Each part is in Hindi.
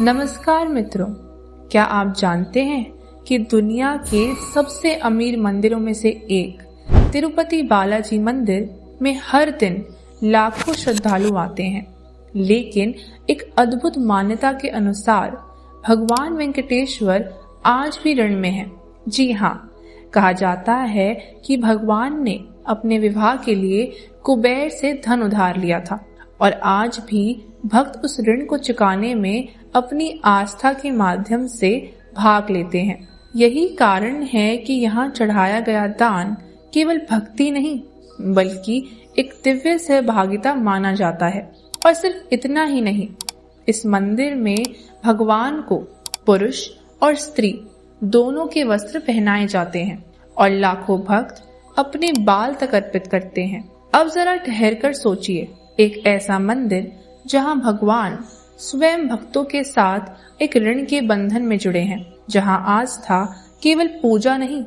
नमस्कार मित्रों, क्या आप जानते हैं कि दुनिया के सबसे अमीर मंदिरों में से एक तिरुपति बालाजी मंदिर में हर दिन लाखों श्रद्धालु आते हैं। लेकिन एक अद्भुत मान्यता के अनुसार भगवान वेंकटेश्वर आज भी ऋण में हैं। जी हाँ, कहा जाता है कि भगवान ने अपने विवाह के लिए कुबेर से धन उधार लिया था और आज भी भक्त उस ऋण को चुकाने में अपनी आस्था के माध्यम से भाग लेते हैं। यही कारण है कि यहाँ चढ़ाया गया दान केवल भक्ति नहीं बल्कि एक दिव्य सहभागिता माना जाता है। और सिर्फ इतना ही नहीं, इस मंदिर में भगवान को पुरुष और स्त्री दोनों के वस्त्र पहनाए जाते हैं और लाखों भक्त अपने बाल तक अर्पित करते हैं। अब जरा ठहर कर सोचिए, एक ऐसा मंदिर जहां भगवान स्वयं भक्तों के साथ एक ऋण के बंधन में जुड़े हैं, जहां आस्था केवल पूजा नहीं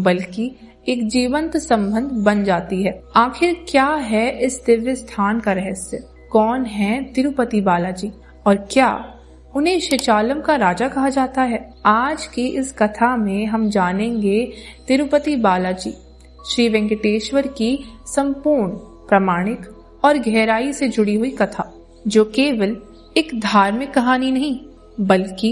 बल्कि एक जीवंत संबंध बन जाती है। आखिर क्या है इस दिव्य स्थान का रहस्य? कौन है तिरुपति बालाजी और क्या उन्हें शेचालम का राजा कहा जाता है? आज की इस कथा में हम जानेंगे तिरुपति बालाजी श्री वेंकटेश्वर की संपूर्ण, प्रामाणिक और गहराई से जुड़ी हुई कथा, जो केवल एक धार्मिक कहानी नहीं बल्कि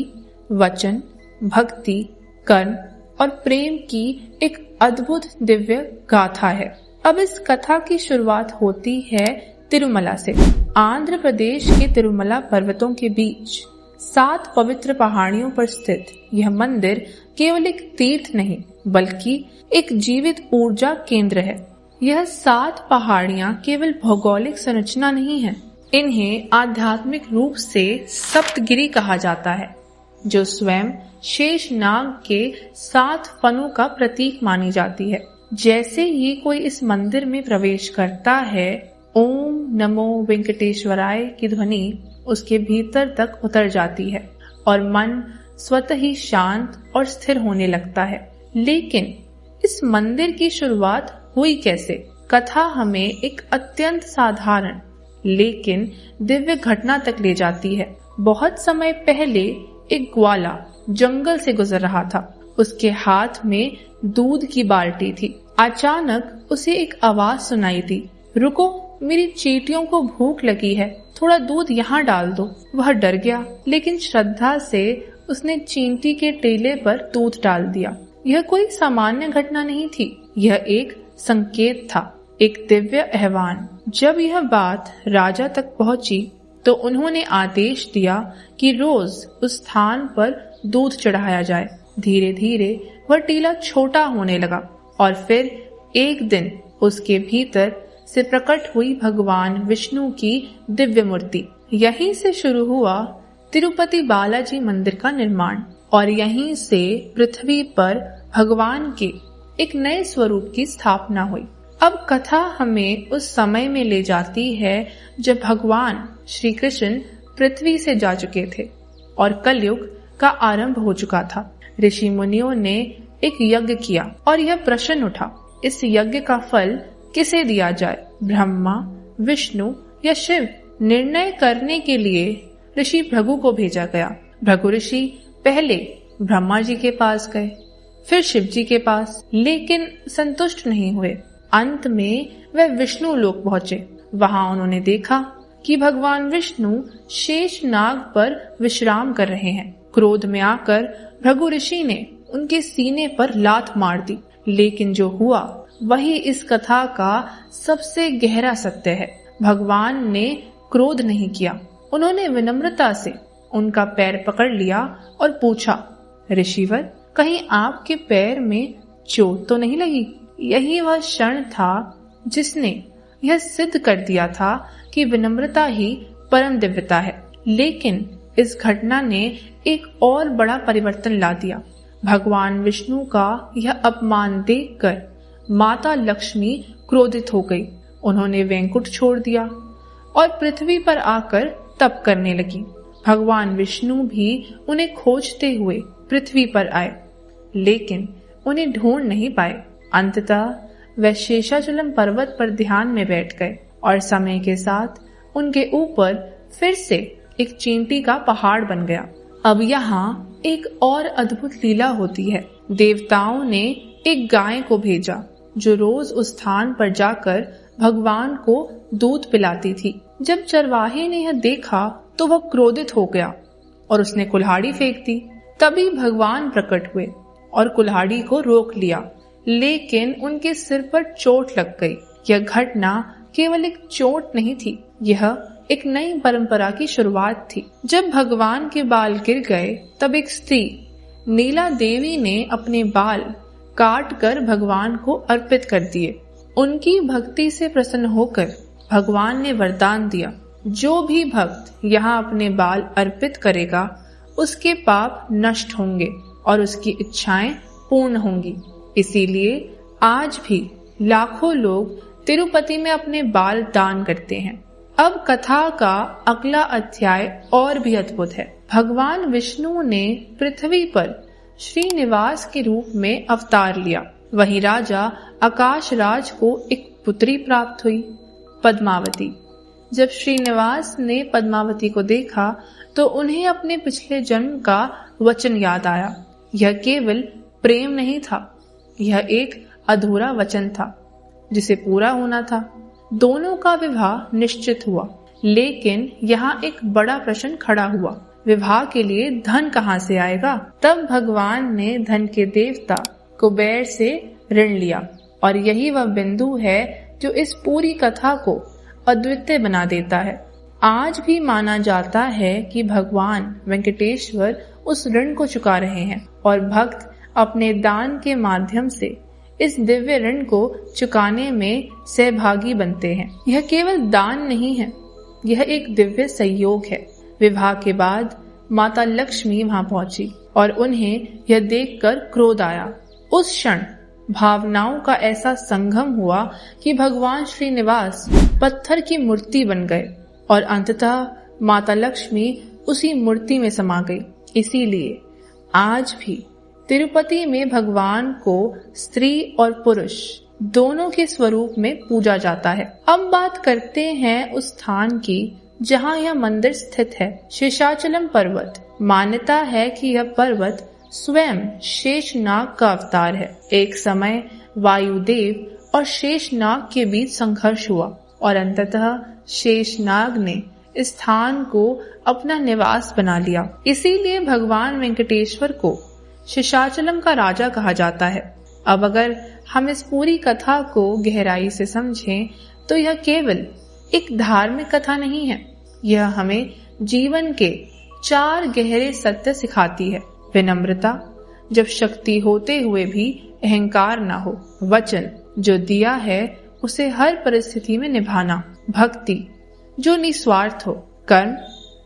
वचन, भक्ति, कर्म और प्रेम की एक अद्भुत दिव्य गाथा है। अब इस कथा की शुरुआत होती है तिरुमला से। आंध्र प्रदेश के तिरुमला पर्वतों के बीच 7 पवित्र पहाड़ियों पर स्थित यह मंदिर केवल एक तीर्थ नहीं बल्कि एक जीवित ऊर्जा केंद्र है। यह 7 पहाड़ियां केवल भौगोलिक संरचना नहीं है, इन्हें आध्यात्मिक रूप से सप्तगिरी कहा जाता है, जो स्वयं शेषनाग के 7 फनों का प्रतीक मानी जाती है। जैसे ही कोई इस मंदिर में प्रवेश करता है, ओम नमो वेंकटेश्वराय की ध्वनि उसके भीतर तक उतर जाती है और मन स्वतः ही शांत और स्थिर होने लगता है। लेकिन इस मंदिर की शुरुआत हुई कैसे? कथा हमें एक अत्यंत साधारण लेकिन दिव्य घटना तक ले जाती है। बहुत समय पहले एक ग्वाला जंगल से गुजर रहा था। उसके हाथ में दूध की बाल्टी थी। अचानक उसे एक आवाज सुनाई दी, रुको, मेरी चींटियों को भूख लगी है, थोड़ा दूध यहाँ डाल दो। वह डर गया, लेकिन श्रद्धा से उसने चींटी के टेले पर दूध डाल दिया। यह कोई सामान्य घटना नहीं थी, यह एक संकेत था, एक दिव्य आह्वान। जब यह बात राजा तक पहुंची तो उन्होंने आदेश दिया कि रोज उस स्थान पर दूध चढ़ाया जाए। धीरे धीरे वह टीला छोटा होने लगा और फिर एक दिन उसके भीतर से प्रकट हुई भगवान विष्णु की दिव्य मूर्ति। यहीं से शुरू हुआ तिरुपति बालाजी मंदिर का निर्माण और यहीं से पृथ्वी पर भगवान के एक नए स्वरूप की स्थापना हुई। अब कथा हमें उस समय में ले जाती है जब भगवान श्री कृष्ण पृथ्वी से जा चुके थे और कलयुग का आरंभ हो चुका था। ऋषि मुनियों ने एक यज्ञ किया और यह प्रश्न उठा, इस यज्ञ का फल किसे दिया जाए, ब्रह्मा, विष्णु या शिव? निर्णय करने के लिए ऋषि भृगु को भेजा गया। भृगु ऋषि पहले ब्रह्मा जी के पास गए, फिर शिव जी के पास, लेकिन संतुष्ट नहीं हुए। अंत में वह विष्णु लोक पहुंचे। वहां उन्होंने देखा कि भगवान विष्णु शेष नाग पर विश्राम कर रहे हैं। क्रोध में आकर भृगु ऋषि ने उनके सीने पर लात मार दी। लेकिन जो हुआ वही इस कथा का सबसे गहरा सत्य है। भगवान ने क्रोध नहीं किया, उन्होंने विनम्रता से उनका पैर पकड़ लिया और पूछा, ऋषिवर, कहीं आपके पैर में चोट तो नहीं लगी? यही वह क्षण था जिसने यह सिद्ध कर दिया था कि विनम्रता ही परम दिव्यता है। लेकिन इस घटना ने एक और बड़ा परिवर्तन ला दिया। भगवान विष्णु का यह अपमान देखकर माता लक्ष्मी क्रोधित हो गई। उन्होंने वैकुंठ छोड़ दिया और पृथ्वी पर आकर तप करने लगी। भगवान विष्णु भी उन्हें खोजते हुए पृथ्वी पर आए, लेकिन उन्हें ढूंढ नहीं पाए। अंततः वे शेषाचलम पर्वत पर ध्यान में बैठ गए और समय के साथ उनके ऊपर फिर से एक चींटी का पहाड़ बन गया। अब यहाँ एक और अद्भुत लीला होती है। देवताओं ने एक गाय को भेजा जो रोज उस स्थान पर जाकर भगवान को दूध पिलाती थी। जब चरवाहे ने यह देखा तो वह क्रोधित हो गया और उसने कुल्हाड़ी फेंक दी। तभी भगवान प्रकट हुए और कुल्हाड़ी को रोक लिया, लेकिन उनके सिर पर चोट लग गई। यह घटना केवल एक चोट नहीं थी, यह एक नई परंपरा की शुरुआत थी। जब भगवान के बाल गिर गए तब एक स्त्री नीला देवी ने अपने बाल काट कर भगवान को अर्पित कर दिए। उनकी भक्ति से प्रसन्न होकर भगवान ने वरदान दिया, जो भी भक्त यहाँ अपने बाल अर्पित करेगा उसके पाप नष्ट होंगे और उसकी इच्छाएं पूर्ण होंगी। इसीलिए आज भी लाखों लोग तिरुपति में अपने बाल दान करते हैं। अब कथा का अगला अध्याय और भी अद्भुत है। भगवान विष्णु ने पृथ्वी पर श्रीनिवास के रूप में अवतार लिया। वहीं राजा आकाश राज को एक पुत्री प्राप्त हुई, पद्मावती। जब श्रीनिवास ने पद्मावती को देखा तो उन्हें अपने पिछले जन्म का वचन याद आया। यह केवल प्रेम नहीं था, यह एक अधूरा वचन था जिसे पूरा होना था। दोनों का विवाह निश्चित हुआ, लेकिन यहाँ एक बड़ा प्रश्न खड़ा हुआ, विवाह के लिए धन कहाँ से आएगा? तब भगवान ने धन के देवता कुबेर से ऋण लिया और यही वह बिंदु है जो इस पूरी कथा को अद्वितीय बना देता है। आज भी माना जाता है कि भगवान वेंकटेश्वर उस ऋण को चुका रहे हैं और भक्त अपने दान के माध्यम से इस दिव्य ऋण को चुकाने में सहभागी बनते हैं। यह केवल दान नहीं है, यह एक दिव्य संयोग है। विवाह के बाद माता लक्ष्मी वहां पहुंची और उन्हें यह देखकर क्रोध आया। उस क्षण भावनाओं का ऐसा संगम हुआ कि भगवान श्रीनिवास पत्थर की मूर्ति बन गए और अंततः माता लक्ष्मी उसी मूर्ति में समा गई। इसीलिए आज भी तिरुपति में भगवान को स्त्री और पुरुष दोनों के स्वरूप में पूजा जाता है। अब बात करते हैं उस स्थान की जहां यह मंदिर स्थित है, शेषाचलम पर्वत। मान्यता है कि यह पर्वत स्वयं शेषनाग का अवतार है। एक समय वायुदेव और शेषनाग के बीच संघर्ष हुआ और अंततः शेषनाग ने इस स्थान को अपना निवास बना लिया। इसीलिए भगवान वेंकटेश्वर को शेषाचलम का राजा कहा जाता है। अब अगर हम इस पूरी कथा को गहराई से समझें तो यह केवल एक धार्मिक कथा नहीं है, यह हमें जीवन के 4 गहरे सत्य सिखाती है। विनम्रता, जब शक्ति होते हुए भी अहंकार ना हो। वचन, जो दिया है उसे हर परिस्थिति में निभाना। भक्ति, जो निस्वार्थ हो। कर्म,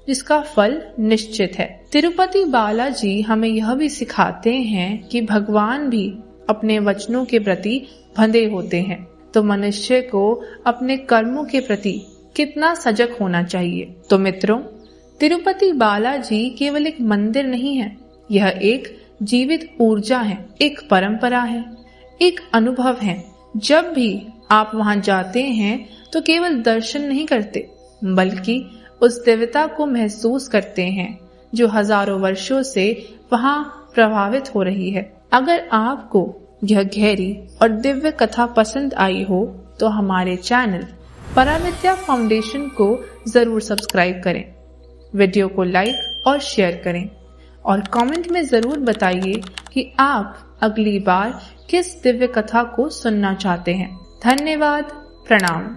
जिसका फल निश्चित है। तिरुपति बालाजी हमें यह भी सिखाते हैं कि भगवान भी अपने वचनों के प्रति बंधे होते हैं, तो मनुष्य को अपने कर्मों के प्रति कितना सजग होना चाहिए। तो मित्रों, तिरुपति बालाजी केवल एक मंदिर नहीं है, यह एक जीवित ऊर्जा है, एक परंपरा है, एक अनुभव है। जब भी आप वहां जाते हैं तो केवल दर्शन नहीं करते, बल्कि उस दिव्यता को महसूस करते हैं जो हजारों वर्षों से वहां प्रभावित हो रही है। अगर आपको यह गहरी और दिव्य कथा पसंद आई हो तो हमारे चैनल पराविद्या फाउंडेशन को जरूर सब्सक्राइब करें, वीडियो को लाइक और शेयर करें और कमेंट में जरूर बताइए कि आप अगली बार किस दिव्य कथा को सुनना चाहते हैं। धन्यवाद। प्रणाम।